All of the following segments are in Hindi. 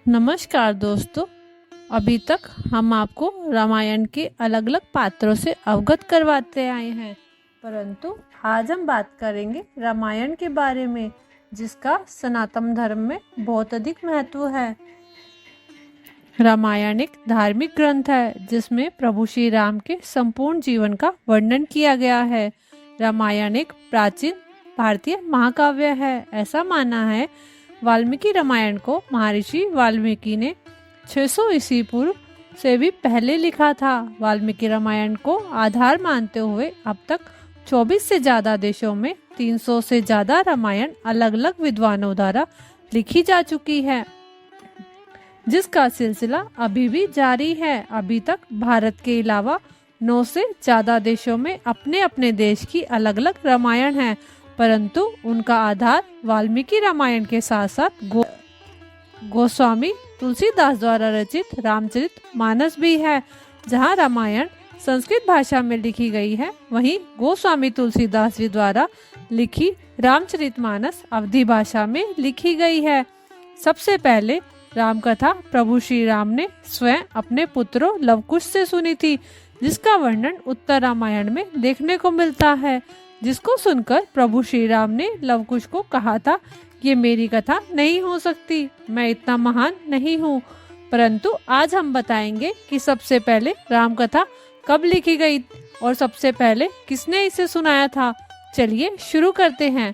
नमस्कार दोस्तों। अभी तक हम आपको रामायण के अलग अलग पात्रों से अवगत करवाते आए हैं, परंतु आज हम बात करेंगे रामायण के बारे में, जिसका सनातन धर्म में बहुत अधिक महत्व है। रामायण एक धार्मिक ग्रंथ है जिसमें प्रभु श्री राम के संपूर्ण जीवन का वर्णन किया गया है। रामायण एक प्राचीन भारतीय महाकाव्य है। ऐसा माना है वाल्मीकि रामायण को महर्षि वाल्मीकि ने 600 ईस्वी पूर्व से भी पहले लिखा था। वाल्मीकि रामायण को आधार मानते हुए अब तक 24 से ज्यादा देशों में 300 से ज्यादा रामायण अलग अलग विद्वानों द्वारा लिखी जा चुकी है, जिसका सिलसिला अभी भी जारी है। अभी तक भारत के अलावा 9 से ज्यादा देशों में अपने अपने देश की अलग अलग रामायण है, परंतु उनका आधार वाल्मीकि रामायण के साथ साथ गोस्वामी तुलसीदास द्वारा रचित रामचरित मानस भी है। जहाँ रामायण संस्कृत भाषा में लिखी गई है, वहीं गोस्वामी तुलसीदास जी द्वारा लिखी रामचरित मानस अवधी भाषा में लिखी गई है। सबसे पहले राम कथा प्रभु श्री राम ने स्वयं अपने पुत्रों लवकुश से सुनी थी, जिसका वर्णन उत्तर रामायण में देखने को मिलता है। जिसको सुनकर प्रभु श्री राम ने लवकुश को कहा था, ये मेरी कथा नहीं हो सकती, मैं इतना महान नहीं हूँ। परंतु आज हम बताएंगे कि सबसे पहले राम कथा कब लिखी गई और सबसे पहले किसने इसे सुनाया था। चलिए शुरू करते हैं।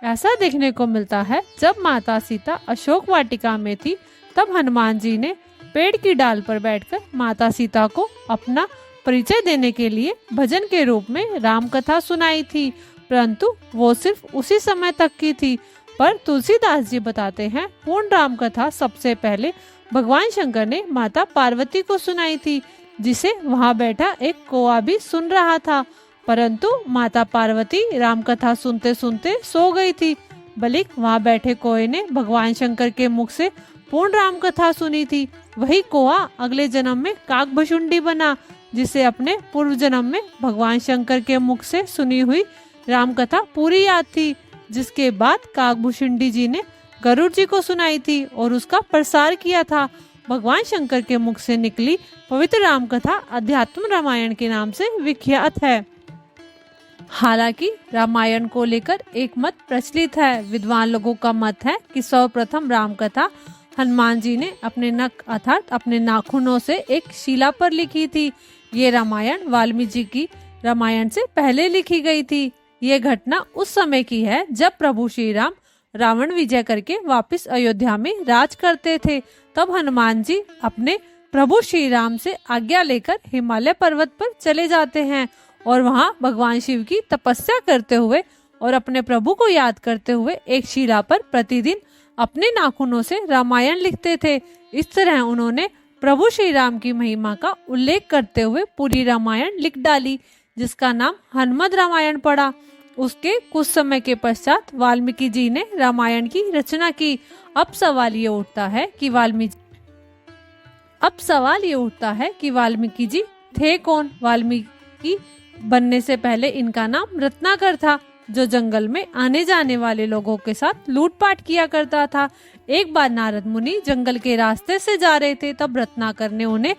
ऐसा देखने को मिलता है, जब माता सीता अशोक वाटिका में थी, तब हनुमान जी ने पेड़ की डाल पर बैठकर माता सीता को अपना परिचय देने के लिए भजन के रूप में राम कथा सुनाई थी, परंतु वो सिर्फ उसी समय तक की थी। पर तुलसीदास जी बताते हैं, पूर्ण राम कथा सबसे पहले भगवान शंकर ने माता पार्वती को सुनाई थी, जिसे वहां बैठा एक कौवा भी सुन रहा था। परंतु माता पार्वती राम कथा सुनते सुनते सो गई थी, बल्कि वहां बैठे कौवे ने भगवान शंकर के मुख से पूर्ण राम कथा सुनी थी। वही कौवा अगले जन्म में काकभशुंडी बना, जिसे अपने पूर्व जन्म में भगवान शंकर के मुख से सुनी हुई राम कथा पूरी याद थी, जिसके बाद काकभुशुंडी जी ने गरुड़ जी को सुनाई थी और उसका प्रसार किया था। भगवान शंकर के मुख से निकली पवित्र राम कथा अध्यात्म रामायण के नाम से विख्यात है। हालांकि रामायण को लेकर एक मत प्रचलित है। विद्वान लोगों का मत है कि सर्वप्रथम राम कथा हनुमान जी ने अपने नख अर्थात अपने नाखूनों से एक शिला पर लिखी थी। ये रामायण वाल्मीकि की रामायण से पहले लिखी गई थी। ये घटना उस समय की है जब प्रभु श्री राम रावण विजय करके वापस अयोध्या में राज करते थे। तब हनुमान जी अपने प्रभु श्री राम से आज्ञा लेकर हिमालय पर्वत पर चले जाते हैं और वहाँ भगवान शिव की तपस्या करते हुए और अपने प्रभु को याद करते हुए एक शिला पर प्रतिदिन अपने नाखूनों से रामायण लिखते थे। इस तरह उन्होंने प्रभु श्री राम की महिमा का उल्लेख करते हुए पूरी रामायण लिख डाली, जिसका नाम हनुमद रामायण पड़ा। उसके कुछ समय के पश्चात वाल्मीकि जी ने रामायण की रचना की। अब सवाल ये उठता है कि वाल्मीकि जी थे कौन। वाल्मीकि बनने से पहले इनका नाम रत्नाकर था, जो जंगल में आने जाने वाले लोगों के साथ लूटपाट किया करता था। एक बार नारद मुनि जंगल के रास्ते से जा रहे थे, तब रत्नाकर ने उन्हें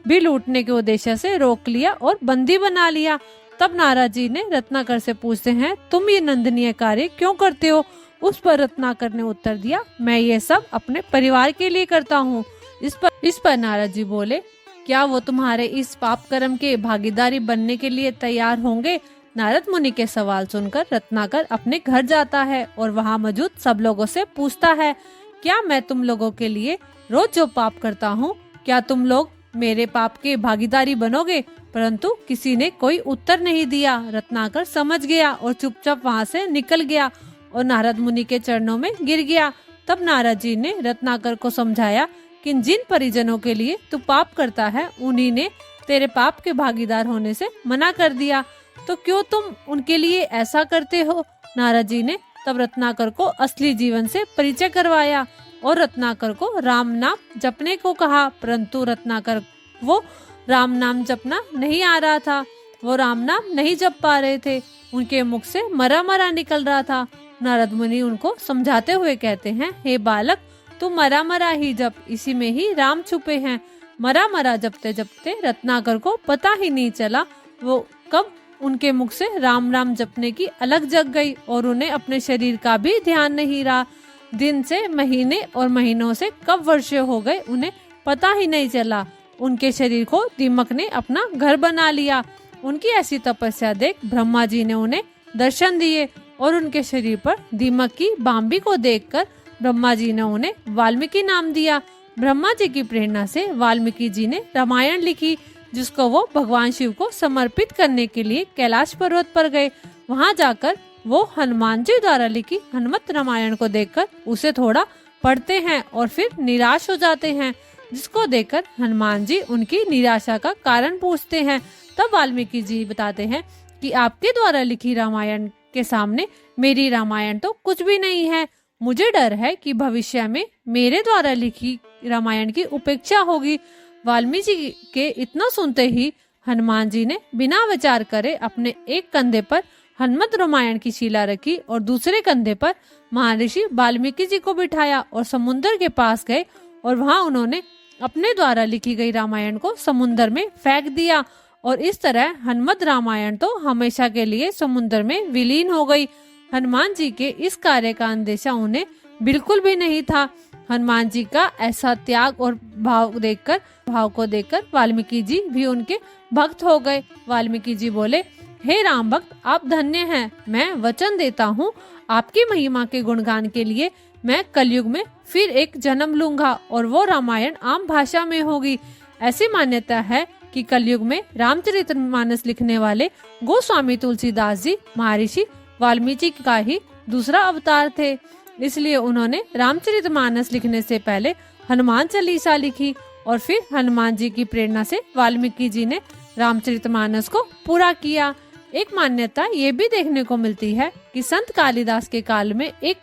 भी लूटने के उद्देश्य से रोक लिया और बंदी बना लिया। तब नारद जी ने रत्नाकर से पूछते हैं, तुम ये निंदनीय कार्य क्यों करते हो। उस पर रत्नाकर ने उत्तर दिया, मैं ये सब अपने परिवार के लिए करता हूँ। इस पर नारद जी बोले, क्या वो तुम्हारे इस पाप कर्म के भागीदारी बनने के लिए तैयार होंगे। नारद मुनि के सवाल सुनकर रत्नाकर अपने घर जाता है और वहाँ मौजूद सब लोगों से पूछता है, क्या मैं तुम लोगों के लिए रोज जो पाप करता हूँ, क्या तुम लोग मेरे पाप के भागीदारी बनोगे। परंतु किसी ने कोई उत्तर नहीं दिया। रत्नाकर समझ गया और चुपचाप वहाँ से निकल गया और नारद मुनि के चरणों में गिर गया। तब नारद जी ने रत्नाकर को समझाया कि जिन परिजनों के लिए तू पाप करता है, उन्हीं ने तेरे पाप के भागीदार होने से मना कर दिया, तो क्यों तुम उनके लिए ऐसा करते हो। नारद जी ने तब रत्नाकर को असली जीवन से परिचय करवाया और रत्नाकर को राम नाम जपने को कहा, परंतु रत्नाकर वो राम नाम जपना नहीं आ रहा था। वो राम नाम नहीं जप पा रहे थे, उनके मुख से मरा मरा निकल रहा था। नारद मुनि उनको समझाते हुए कहते हैं, हे बालक, तू मरा मरा ही जप, इसी में ही राम छुपे हैं। मरा मरा जपते जपते रत्नाकर को पता ही नहीं चला वो कब उनके मुख से राम राम जपने की अलग जग गई और उन्हें अपने शरीर का भी ध्यान नहीं रहा। दिन से महीने और महीनों से कब वर्षे हो गए उन्हें पता ही नहीं चला। उनके शरीर को दीमक ने अपना घर बना लिया। उनकी ऐसी तपस्या देख ब्रह्मा जी ने उन्हें दर्शन दिए और उनके शरीर पर दीमक की बांबी को देखकर ब्रह्मा जी ने उन्हें वाल्मीकि नाम दिया। ब्रह्मा जी की प्रेरणा से वाल्मीकि जी ने रामायण लिखी, जिसको वो भगवान शिव को समर्पित करने के लिए कैलाश पर्वत पर गए। वहां जाकर वो हनुमान जी द्वारा लिखी हनुमत रामायण को देखकर उसे थोड़ा पढ़ते हैं और फिर निराश हो जाते हैं, जिसको देखकर हनुमान जी उनकी निराशा का कारण पूछते हैं। तब वाल्मीकि जी बताते हैं कि आपके द्वारा लिखी रामायण के सामने मेरी रामायण तो कुछ भी नहीं है। मुझे डर है कि भविष्य में मेरे द्वारा लिखी रामायण की उपेक्षा होगी। वाल्मीकि जी के इतना सुनते ही हनुमान जी ने बिना विचार करे अपने एक कंधे पर हनुमत रामायण की शिला रखी और दूसरे कंधे पर महर्षि वाल्मीकि जी को बिठाया और समुद्र के पास गए और वहां उन्होंने अपने द्वारा लिखी गई रामायण को समुद्र में फेंक दिया और इस तरह हनुमत रामायण तो हमेशा के लिए समुद्र में विलीन हो गई। हनुमान जी के इस कार्य का अंदेशा उन्हें बिल्कुल भी नहीं था। हनुमान जी का ऐसा त्याग और भाव को देखकर वाल्मीकि जी भी उनके भक्त हो गए। वाल्मीकि जी बोले, हे राम भक्त, आप धन्य हैं। मैं वचन देता हूँ आपकी महिमा के गुणगान के लिए मैं कलयुग में फिर एक जन्म लूंगा और वो रामायण आम भाषा में होगी। ऐसी मान्यता है कि कलयुग में रामचरितमानस लिखने वाले गोस्वामी तुलसीदास जी महर्षि वाल्मीकि का ही दूसरा अवतार थे। इसलिए उन्होंने रामचरितमानस लिखने से पहले हनुमान चालीसा लिखी और फिर हनुमान जी की प्रेरणा से वाल्मीकि जी ने रामचरितमानस को पूरा किया। एक मान्यता ये भी देखने को मिलती है कि संत कालिदास के काल में एक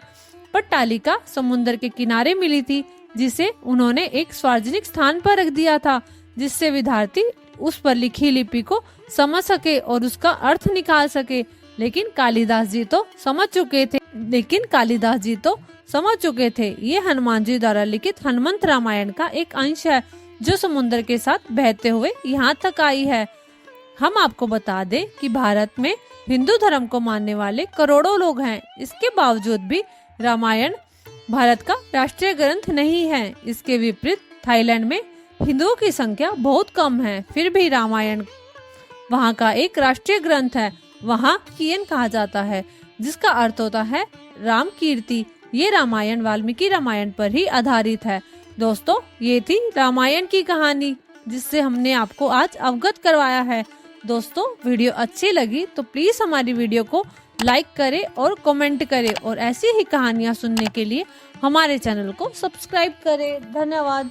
पट्टालिका समुद्र के किनारे मिली थी, जिसे उन्होंने एक सार्वजनिक स्थान पर रख दिया था, जिससे विद्यार्थी उस पर लिखी लिपि को समझ सके और उसका अर्थ निकाल सके। लेकिन कालिदास जी तो समझ चुके थे ये हनुमान जी द्वारा लिखित हनुमंत रामायण का एक अंश है जो समुद्र के साथ बहते हुए यहाँ तक आई है। हम आपको बता दें कि भारत में हिंदू धर्म को मानने वाले करोड़ों लोग हैं। इसके बावजूद भी रामायण भारत का राष्ट्रीय ग्रंथ नहीं है। इसके विपरीत थाईलैंड में हिंदुओं की संख्या बहुत कम है, फिर भी रामायण वहाँ का एक राष्ट्रीय ग्रंथ है। वहाँ कियन कहा जाता है, जिसका अर्थ होता है राम कीर्ति। ये रामायण वाल्मीकि रामायण पर ही आधारित है। दोस्तों, ये थी रामायण की कहानी जिससे हमने आपको आज अवगत करवाया है। दोस्तों, वीडियो अच्छी लगी तो प्लीज हमारी वीडियो को लाइक करें और कमेंट करें और ऐसी ही कहानियाँ सुनने के लिए हमारे चैनल को सब्सक्राइब करें। धन्यवाद।